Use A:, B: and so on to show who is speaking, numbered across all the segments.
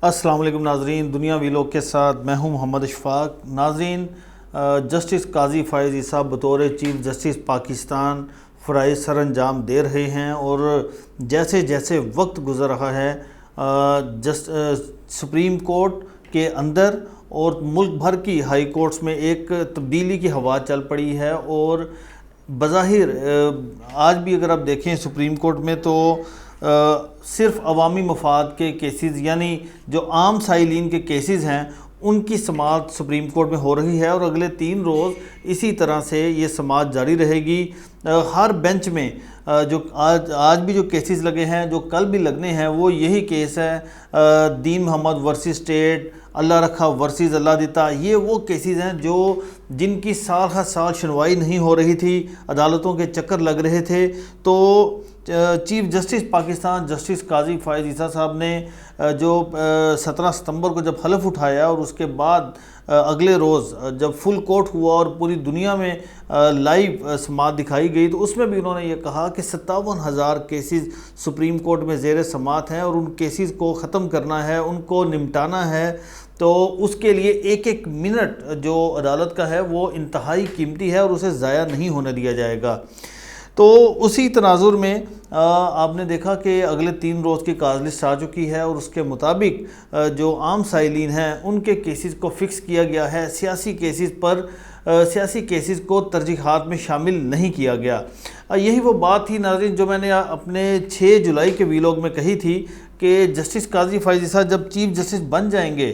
A: السلام علیکم ناظرین، دنیا ویلوگ کے ساتھ میں ہوں محمد اشفاق۔ ناظرین، جسٹس قاضی فائز عیسیٰ بطور چیف جسٹس پاکستان فرائض سر انجام دے رہے ہیں، اور جیسے جیسے وقت گزر رہا ہے سپریم کورٹ کے اندر اور ملک بھر کی ہائی کورٹس میں ایک تبدیلی کی ہوا چل پڑی ہے، اور بظاہر آج بھی اگر آپ دیکھیں سپریم کورٹ میں تو صرف عوامی مفاد کے کیسز، یعنی جو عام سائلین کے کیسز ہیں، ان کی سماعت سپریم کورٹ میں ہو رہی ہے، اور اگلے 3 روز اسی طرح سے یہ سماعت جاری رہے گی۔ ہر بینچ میں جو آج بھی جو کیسز لگے ہیں، جو کل بھی لگنے ہیں، وہ یہی کیس ہے، دین محمد ورسز اسٹیٹ، اللہ رکھا ورسز اللہ دیتا۔ یہ وہ کیسز ہیں جن کی سال ہر سال سنوائی نہیں ہو رہی تھی، عدالتوں کے چکر لگ رہے تھے۔ تو چیف جسٹس پاکستان جسٹس قاضی فائز عیسیٰ صاحب نے جو 17 ستمبر کو جب حلف اٹھایا، اور اس کے بعد اگلے روز جب فل کورٹ ہوا اور پوری دنیا میں لائیو سماعت دکھائی گئی، تو اس میں بھی انہوں نے یہ کہا کہ 57,000 کیسز سپریم کورٹ میں زیر سماعت ہیں، اور ان کیسز کو ختم کرنا ہے، ان کو نمٹانا ہے۔ تو اس کے لیے ایک ایک منٹ جو عدالت کا ہے وہ انتہائی قیمتی ہے، اور اسے ضائع نہیں ہونے دیا جائے گا۔ تو اسی تناظر میں آپ نے دیکھا کہ اگلے 3 روز کی کاز لسٹ آ چکی ہے، اور اس کے مطابق جو عام سائلین ہیں ان کے کیسز کو فکس کیا گیا ہے۔ سیاسی کیسز کو ترجیحات میں شامل نہیں کیا گیا۔ یہی وہ بات تھی ناظرین جو میں نے اپنے 6 جولائی کے ویلوگ میں کہی تھی کہ جسٹس قاضی فائز عیسیٰ جب چیف جسٹس بن جائیں گے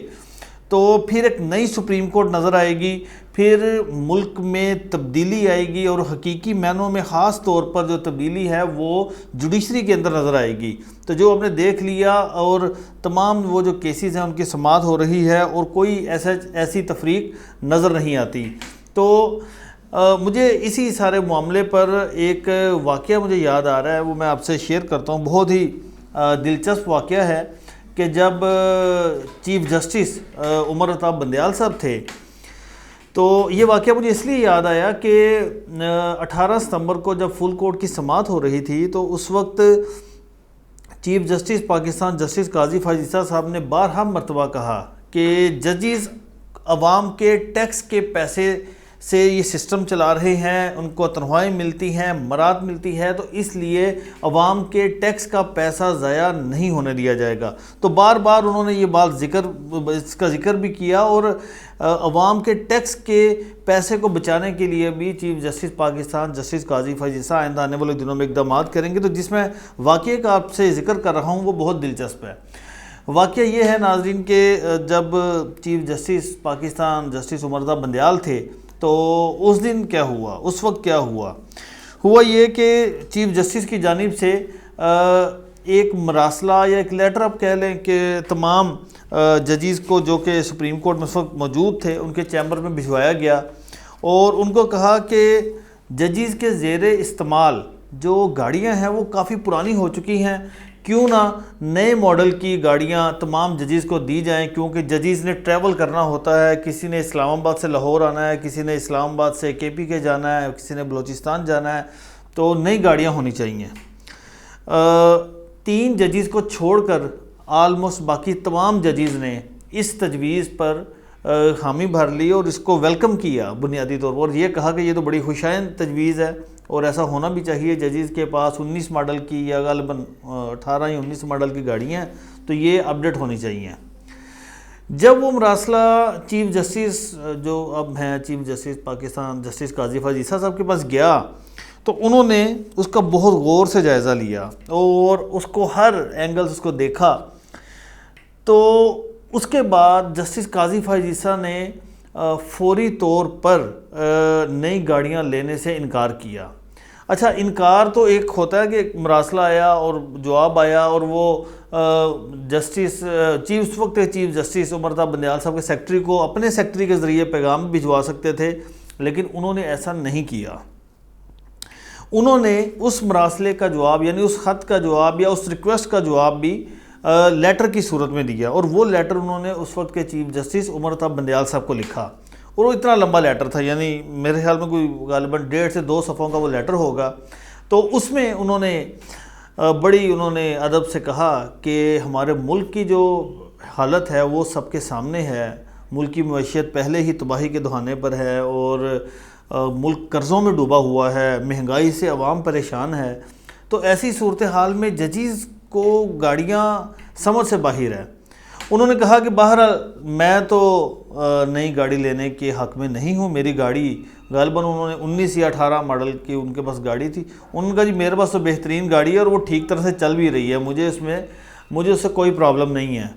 A: تو پھر ایک نئی سپریم کورٹ نظر آئے گی، پھر ملک میں تبدیلی آئے گی، اور حقیقی معنوں میں خاص طور پر جو تبدیلی ہے وہ جوڈیشری کے اندر نظر آئے گی۔ تو جو آپ نے دیکھ لیا، اور تمام وہ جو کیسز ہیں ان کی سماعت ہو رہی ہے، اور کوئی ایسی تفریق نظر نہیں آتی۔ تو مجھے اسی سارے معاملے پر ایک واقعہ مجھے یاد آ رہا ہے، وہ میں آپ سے شیئر کرتا ہوں۔ بہت ہی دلچسپ واقعہ ہے کہ جب چیف جسٹس عمر الطاف بندیال صاحب تھے، تو یہ واقعہ مجھے اس لیے یاد آیا کہ 18 ستمبر کو جب فل کورٹ کی سماعت ہو رہی تھی، تو اس وقت چیف جسٹس پاکستان جسٹس قاضی فائز عیسیٰ صاحب نے بارہا مرتبہ کہا کہ ججز عوام کے ٹیکس کے پیسے سے یہ سسٹم چلا رہے ہیں، ان کو تنخواہیں ملتی ہیں، مراد ملتی ہے، تو اس لیے عوام کے ٹیکس کا پیسہ ضائع نہیں ہونے دیا جائے گا۔ تو بار بار انہوں نے یہ بات اس کا ذکر بھی کیا، اور عوام کے ٹیکس کے پیسے کو بچانے کے لیے بھی چیف جسٹس پاکستان جسٹس قاضی فائز عیسیٰ آئندہ آنے والے دنوں میں اقدامات کریں گے۔ تو جس میں واقعے کا آپ سے ذکر کر رہا ہوں وہ بہت دلچسپ ہے۔ واقعہ یہ ہے ناظرین کہ جب چیف جسٹس پاکستان جسٹس عمر الطاف بندیال تھے، تو اس دن کیا ہوا، اس وقت کیا ہوا یہ کہ چیف جسٹس کی جانب سے ایک مراسلہ یا ایک لیٹر آپ کہہ لیں کہ تمام ججز کو جو کہ سپریم کورٹ میں اس وقت موجود تھے ان کے چیمبر میں بھجوایا گیا، اور ان کو کہا کہ ججز کے زیر استعمال جو گاڑیاں ہیں وہ کافی پرانی ہو چکی ہیں، کیوں نہ نئے ماڈل کی گاڑیاں تمام ججز کو دی جائیں، کیونکہ ججز نے ٹریول کرنا ہوتا ہے، کسی نے اسلام آباد سے لاہور آنا ہے، کسی نے اسلام آباد سے KPK جانا ہے، کسی نے بلوچستان جانا ہے، تو نئی گاڑیاں ہونی چاہیے۔ 3 ججز کو چھوڑ کر آلموسٹ باقی تمام ججز نے اس تجویز پر حامی بھر لی اور اس کو ویلکم کیا بنیادی طور پر، اور یہ کہا کہ یہ تو بڑی خوشائن تجویز ہے، اور ایسا ہونا بھی چاہیے۔ ججز کے پاس 19 ماڈل کی یا غالباً 18 یا 19 ماڈل کی گاڑیاں ہیں، تو یہ اپڈیٹ ہونی چاہیے۔ جب وہ مراسلہ چیف جسٹس جو اب ہیں چیف جسٹس پاکستان جسٹس قاضی فائز عیسیٰ صاحب کے پاس گیا، تو انہوں نے اس کا بہت غور سے جائزہ لیا، اور اس کو ہر اینگل اس کو دیکھا۔ تو اس کے بعد جسٹس قاضی فائز عیسیٰ نے فوری طور پر نئی گاڑیاں لینے سے انکار کیا۔ اچھا، انکار تو ایک ہوتا ہے کہ ایک مراسلہ آیا اور جواب آیا، اور وہ جسٹس اس وقت چیف جسٹس عمر الطاف بندیال صاحب کے سیکرٹری کو اپنے سیکرٹری کے ذریعے پیغام بھجوا سکتے تھے، لیکن انہوں نے ایسا نہیں کیا۔ انہوں نے اس مراسلے کا جواب، یعنی اس خط کا جواب یا اس ریکویسٹ کا جواب بھی لیٹر کی صورت میں دیا، اور وہ لیٹر انہوں نے اس وقت کے چیف جسٹس عمر الطاف بندیال صاحب کو لکھا، اور وہ اتنا لمبا لیٹر تھا، یعنی میرے خیال میں کوئی غالباً 1.5 سے 2 صفحوں کا وہ لیٹر ہوگا۔ تو اس میں انہوں نے ادب سے کہا کہ ہمارے ملک کی جو حالت ہے وہ سب کے سامنے ہے. ملک کی معیشت پہلے ہی تباہی کے دہانے پر ہے اور ملک قرضوں میں ڈوبا ہوا ہے, مہنگائی سے عوام پریشان ہے. تو ایسی صورتحال میں ججز کو گاڑیاں سمجھ سے باہر ہے. انہوں نے کہا کہ بہرحال میں تو نئی گاڑی لینے کے حق میں نہیں ہوں. میری گاڑی غالباً انہوں نے 19 یا 18 ماڈل کی ان کے پاس گاڑی تھی. انہوں نے کہا جی میرے پاس تو بہترین گاڑی ہے اور وہ ٹھیک طرح سے چل بھی رہی ہے, مجھے اس سے کوئی پرابلم نہیں ہے.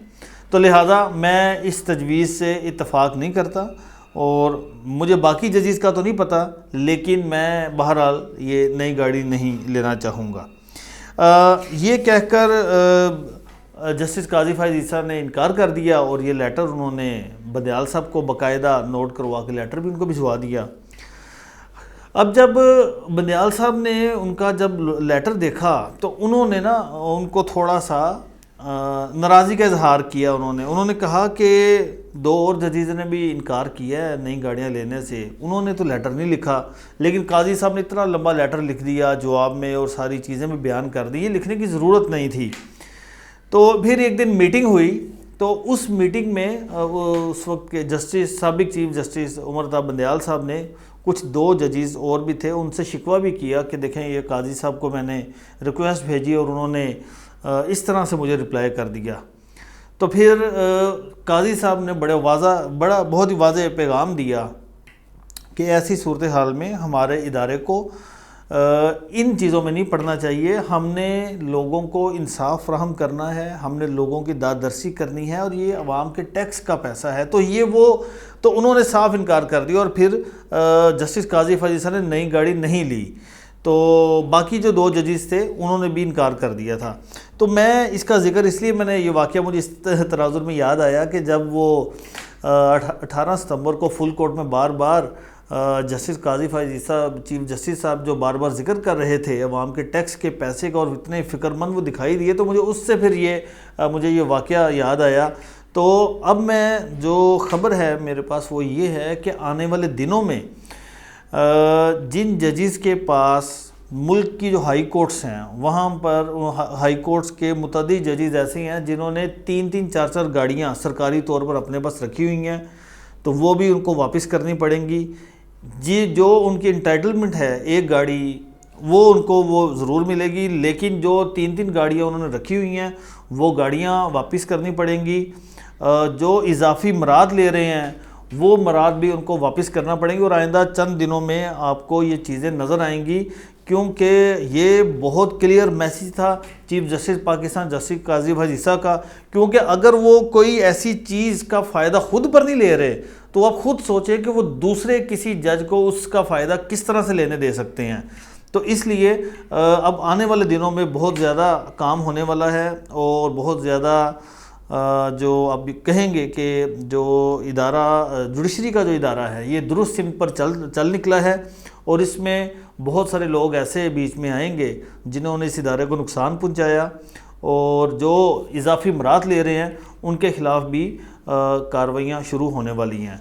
A: تو لہٰذا میں اس تجویز سے اتفاق نہیں کرتا اور مجھے باقی ججز کا تو نہیں پتہ, لیکن میں بہرحال یہ نئی گاڑی نہیں لینا چاہوں گا. یہ کہہ کر جسٹس قاضی فائز عیسیٰ نے انکار کر دیا اور یہ لیٹر انہوں نے بندیال صاحب کو باقاعدہ نوٹ کروا کے لیٹر بھی ان کو بھجوا دیا. اب جب بندیال صاحب نے ان کا جب لیٹر دیکھا تو انہوں نے ان کو تھوڑا سا ناراضی کا اظہار کیا. انہوں نے کہا کہ 2 اور ججز نے بھی انکار کیا ہے نئی گاڑیاں لینے سے, انہوں نے تو لیٹر نہیں لکھا, لیکن قاضی صاحب نے اتنا لمبا لیٹر لکھ دیا جواب میں اور ساری چیزیں بھی بیان کر دی, یہ لکھنے کی ضرورت نہیں تھی. تو پھر ایک دن میٹنگ ہوئی, تو اس میٹنگ میں اس وقت کے جسٹس سابق چیف جسٹس عمر طاہر بندیال صاحب نے کچھ 2 ججز اور بھی تھے ان سے شکوہ بھی کیا کہ دیکھیں یہ قاضی صاحب کو میں نے ریکویسٹ بھیجی اور انہوں نے اس طرح سے مجھے رپلائی کر دیا. تو پھر قاضی صاحب نے بہت ہی واضح پیغام دیا کہ ایسی صورتحال میں ہمارے ادارے کو ان چیزوں میں نہیں پڑنا چاہیے. ہم نے لوگوں کو انصاف فراہم کرنا ہے, ہم نے لوگوں کی دادرسی کرنی ہے اور یہ عوام کے ٹیکس کا پیسہ ہے. تو انہوں نے صاف انکار کر دیا اور پھر جسٹس قاضی فائز عیسیٰ نے نئی گاڑی نہیں لی. تو باقی جو 2 ججز تھے انہوں نے بھی انکار کر دیا تھا. تو میں اس کا ذکر اس لیے میں نے یہ واقعہ مجھے اس تناظر میں یاد آیا کہ جب وہ 18 ستمبر کو فل کورٹ میں بار بار جسٹس قاضی فائز عیسیٰ چیف جسٹس صاحب جو بار بار ذکر کر رہے تھے عوام کے ٹیکس کے پیسے کا اور اتنے فکر مند وہ دکھائی دیے, تو مجھے اس سے پھر یہ واقعہ یاد آیا. تو اب میں جو خبر ہے میرے پاس وہ یہ ہے کہ آنے والے دنوں میں جن ججز کے پاس ملک کی جو ہائی کورٹس ہیں وہاں پر ہائی کورٹس کے متعدد ججز ایسے ہیں جنہوں نے 3-3 4-4 گاڑیاں سرکاری طور پر اپنے پاس رکھی ہوئی ہیں, تو وہ بھی ان کو واپس کرنی پڑیں گی. جو ان کی انٹائٹلمنٹ ہے ایک گاڑی وہ ان کو وہ ضرور ملے گی, لیکن جو 3-3 گاڑیاں انہوں نے رکھی ہوئی ہیں وہ گاڑیاں واپس کرنی پڑیں گی. جو اضافی مراد لے رہے ہیں وہ مراد بھی ان کو واپس کرنا پڑیں گی اور آئندہ چند دنوں میں آپ کو یہ چیزیں نظر آئیں گی, کیونکہ یہ بہت کلیئر میسیج تھا چیف جسٹس پاکستان جسٹس قاضی فائز عیسیٰ کا. کیونکہ اگر وہ کوئی ایسی چیز کا فائدہ خود پر نہیں لے رہے تو آپ خود سوچیں کہ وہ دوسرے کسی جج کو اس کا فائدہ کس طرح سے لینے دے سکتے ہیں. تو اس لیے اب آنے والے دنوں میں بہت زیادہ کام ہونے والا ہے اور بہت زیادہ جو آپ کہیں گے کہ جو ادارہ جوڈیشری کا جو ادارہ ہے یہ درست سمت پر چل نکلا ہے, اور اس میں بہت سارے لوگ ایسے بیچ میں آئیں گے جنہوں نے اس ادارے کو نقصان پہنچایا, اور جو اضافی مراد لے رہے ہیں ان کے خلاف بھی کارروائیاں شروع ہونے والی ہیں.